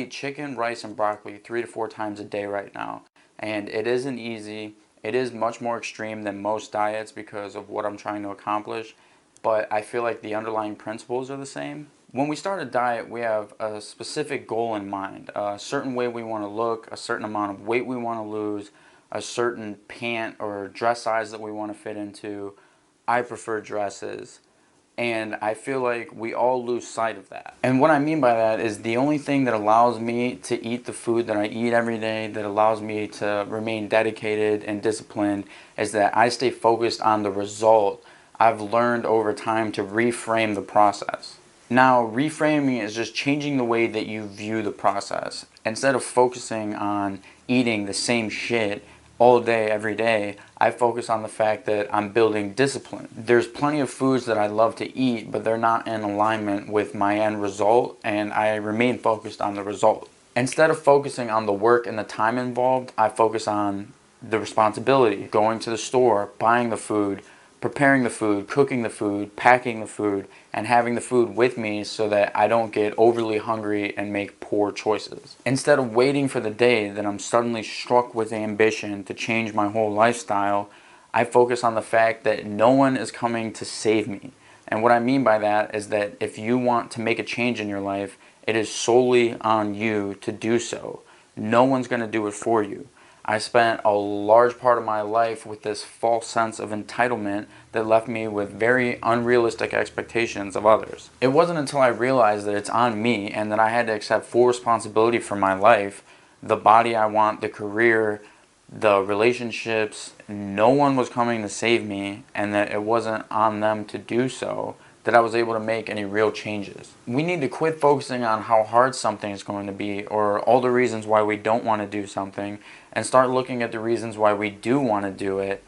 eat chicken, rice, and broccoli 3 to 4 times a day right now. And it isn't easy. It is much more extreme than most diets because of what I'm trying to accomplish. But I feel like the underlying principles are the same. When we start a diet, we have a specific goal in mind, a certain way we want to look, a certain amount of weight we want to lose, a certain pant or dress size that we want to fit into. I prefer dresses. And I feel like we all lose sight of that. And what I mean by that is the only thing that allows me to eat the food that I eat every day, that allows me to remain dedicated and disciplined, is that I stay focused on the result. I've learned over time to reframe the process. Now, reframing is just changing the way that you view the process. Instead of focusing on eating the same shit all day, every day, I focus on the fact that I'm building discipline. There's plenty of foods that I love to eat, but they're not in alignment with my end result, and I remain focused on the result. Instead of focusing on the work and the time involved, I focus on the responsibility, going to the store, buying the food, preparing the food, cooking the food, packing the food, and having the food with me so that I don't get overly hungry and make poor choices. Instead of waiting for the day that I'm suddenly struck with ambition to change my whole lifestyle, I focus on the fact that no one is coming to save me. And what I mean by that is that if you want to make a change in your life, it is solely on you to do so. No one's going to do it for you. I spent a large part of my life with this false sense of entitlement that left me with very unrealistic expectations of others. It wasn't until I realized that it's on me and that I had to accept full responsibility for my life, the body I want, the career, the relationships, no one was coming to save me, and that it wasn't on them to do so, that I was able to make any real changes. We need to quit focusing on how hard something is going to be or all the reasons why we don't want to do something, and start looking at the reasons why we do want to do it,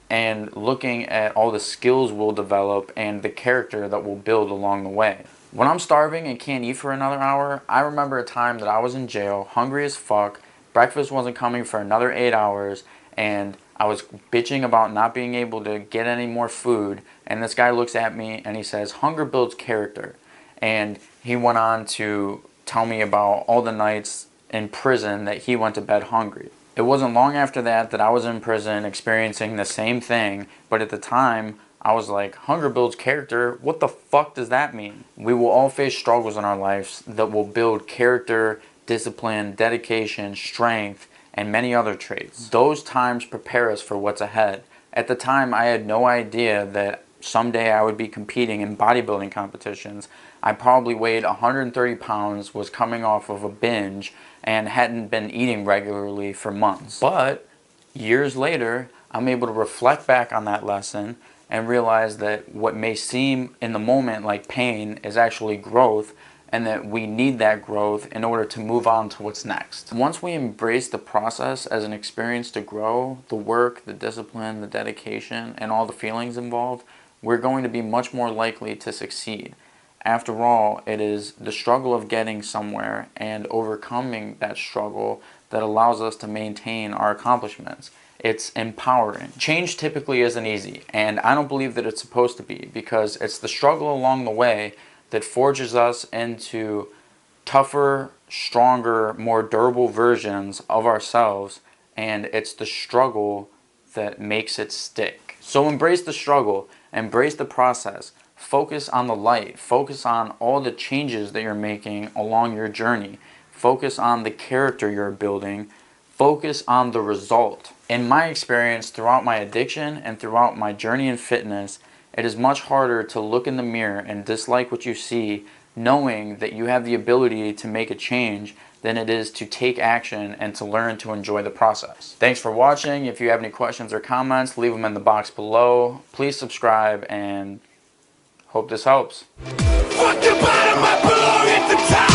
and looking at all the skills we'll develop and the character that we'll build along the way. When I'm starving and can't eat for another hour, I remember a time that I was in jail, hungry as fuck, breakfast wasn't coming for another 8 hours, and I was bitching about not being able to get any more food, and this guy looks at me and he says, "Hunger builds character." And he went on to tell me about all the nights in prison that he went to bed hungry. It wasn't long after that that I was in prison experiencing the same thing, but at the time I was like, hunger builds character? What the fuck does that mean? We will all face struggles in our lives that will build character, discipline, dedication, strength, and many other traits. Those times prepare us for what's ahead. At the time, I had no idea that someday I would be competing in bodybuilding competitions. I probably weighed 130 pounds, was coming off of a binge, and hadn't been eating regularly for months. But years later, I'm able to reflect back on that lesson and realize that what may seem in the moment like pain is actually growth, and that we need that growth in order to move on to what's next. Once we embrace the process as an experience to grow, the work, the discipline, the dedication, and all the feelings involved, we're going to be much more likely to succeed. After all, it is the struggle of getting somewhere and overcoming that struggle that allows us to maintain our accomplishments. It's empowering. Change typically isn't easy, and I don't believe that it's supposed to be, because it's the struggle along the way that forges us into tougher, stronger, more durable versions of ourselves, and it's the struggle that makes it stick. So embrace the struggle, embrace the process, focus on the light, focus on all the changes that you're making along your journey, focus on the character you're building, focus on the result. In my experience, throughout my addiction and throughout my journey in fitness, it is much harder to look in the mirror and dislike what you see, knowing that you have the ability to make a change, than it is to take action and to learn to enjoy the process. Thanks for watching. If you have any questions or comments, leave them in the box below. Please subscribe, and hope this helps. Fuck the bottom, I belong at the top.